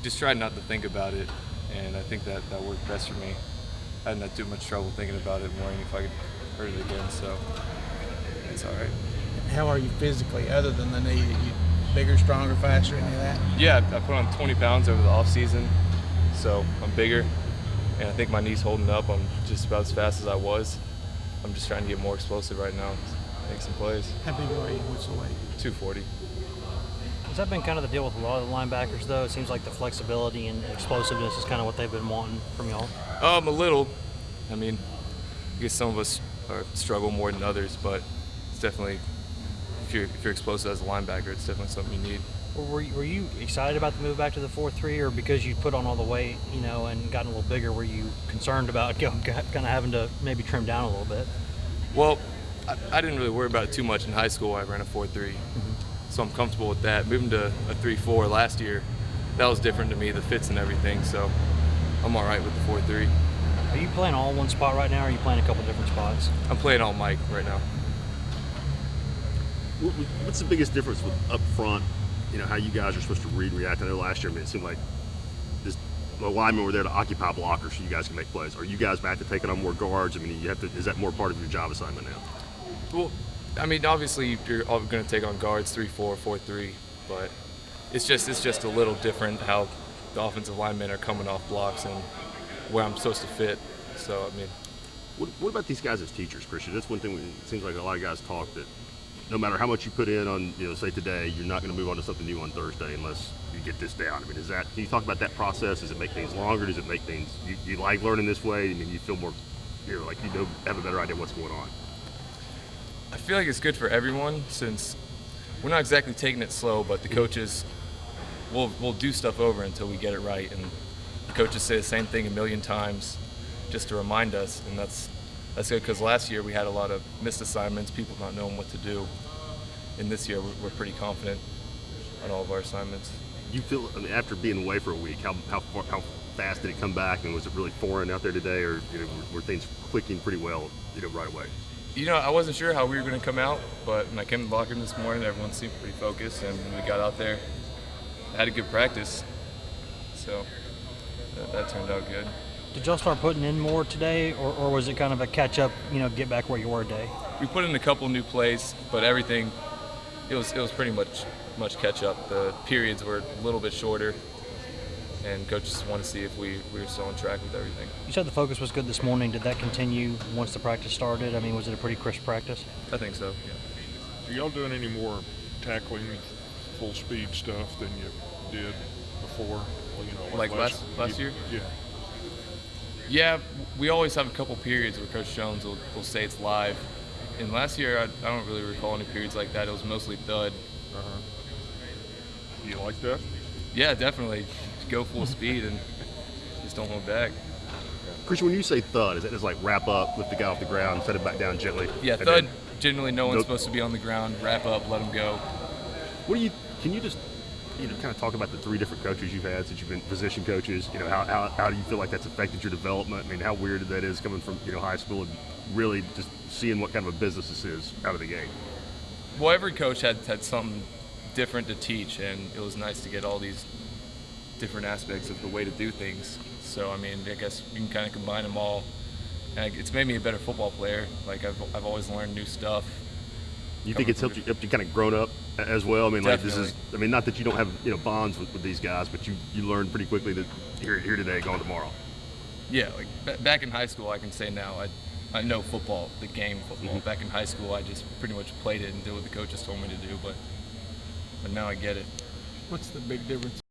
just tried not to think about it, and I think that worked best for me. I didn't have too much trouble thinking about it and worrying if I could hurt it again, so it's all right. How are you physically, other than the knee? Are you bigger, stronger, faster, any of that? Yeah, I put on 20 pounds over the off season, so I'm bigger, and I think my knee's holding up. I'm just about as fast as I was. I'm just trying to get more explosive right now, make some plays. How big are you? What's the weight? 240. Has that been kind of the deal with a lot of the linebackers, though? It seems like the flexibility and explosiveness is kind of what they've been wanting from y'all. A little. I mean, I guess some of us struggle more than others, but it's definitely, if you're explosive as a linebacker, it's definitely something you need. Were you excited about the move back to the 4-3, or because you put on all the weight, and gotten a little bigger, were you concerned about kind of having to maybe trim down a little bit? Well, I didn't really worry about it too much in high school. I ran a 4.3, so I'm comfortable with that. Moving to a 3.4 last year, that was different to me, the fits and everything, so I'm all right with the 4.3. Are you playing all one spot right now, or are you playing a couple different spots? I'm playing all Mike right now. What's the biggest difference with up front, how you guys are supposed to read and react? I know last year, it seemed like the linemen were there to occupy blockers so you guys can make plays. Are you guys back to taking on more guards? Is that more part of your job assignment now? Well, obviously you're all going to take on guards 3-4, 4-3, but it's just a little different how the offensive linemen are coming off blocks and where I'm supposed to fit. So what about these guys as teachers, Christian? That's one thing. It seems like a lot of guys talk that no matter how much you put in on, say today, you're not going to move on to something new on Thursday unless you get this down. Can you talk about that process? Does it make things longer? Does it make things, you like learning this way? You feel more, have a better idea what's going on? I feel like it's good for everyone, since we're not exactly taking it slow, but the coaches will do stuff over until we get it right, and the coaches say the same thing a million times just to remind us, and that's good, because last year we had a lot of missed assignments, people not knowing what to do, and this year we're pretty confident on all of our assignments. You feel, after being away for a week, how fast did it come back, and was it really foreign out there today, or were things clicking pretty well right away? I wasn't sure how we were going to come out, but when I came to the locker room this morning, everyone seemed pretty focused, and when we got out there, had a good practice, so that turned out good. Did y'all start putting in more today, or was it kind of a catch-up, get back where you were day? We put in a couple new plays, but everything, it was pretty much catch-up. The periods were a little bit shorter, and coaches want to see if we were still on track with everything. You said the focus was good this morning. Did that continue once the practice started? Was it a pretty crisp practice? I think so, yeah. Are y'all doing any more tackling, full speed stuff than you did before? Like last year? Yeah. Yeah, we always have a couple periods where Coach Jones will say it's live. And last year, I don't really recall any periods like that. It was mostly thud. You like that? Yeah, definitely. Go full speed and just don't hold back. Christian, when you say thud, is that just like wrap up, lift the guy off the ground, set him back down gently? Yeah, thud, generally no one's supposed to be on the ground. Wrap up, let him go. Can you just kind of talk about the three different coaches you've had since you've been position coaches? How do you feel like that's affected your development? How weird that is coming from high school and really just seeing what kind of a business this is out of the gate. Well, every coach had something different to teach, and it was nice to get all these different aspects of the way to do things. So I guess you can kind of combine them all, and it's made me a better football player. Like I've always learned new stuff. You think it's helped you kind of grown up as well? Definitely. This is, not that you don't have bonds with these guys, but you learn pretty quickly that here today, gone tomorrow. Yeah, like back in high school, I can say now I know football, the game football. Back in high school, I just pretty much played it and did what the coaches told me to do, but now I get it. What's the big difference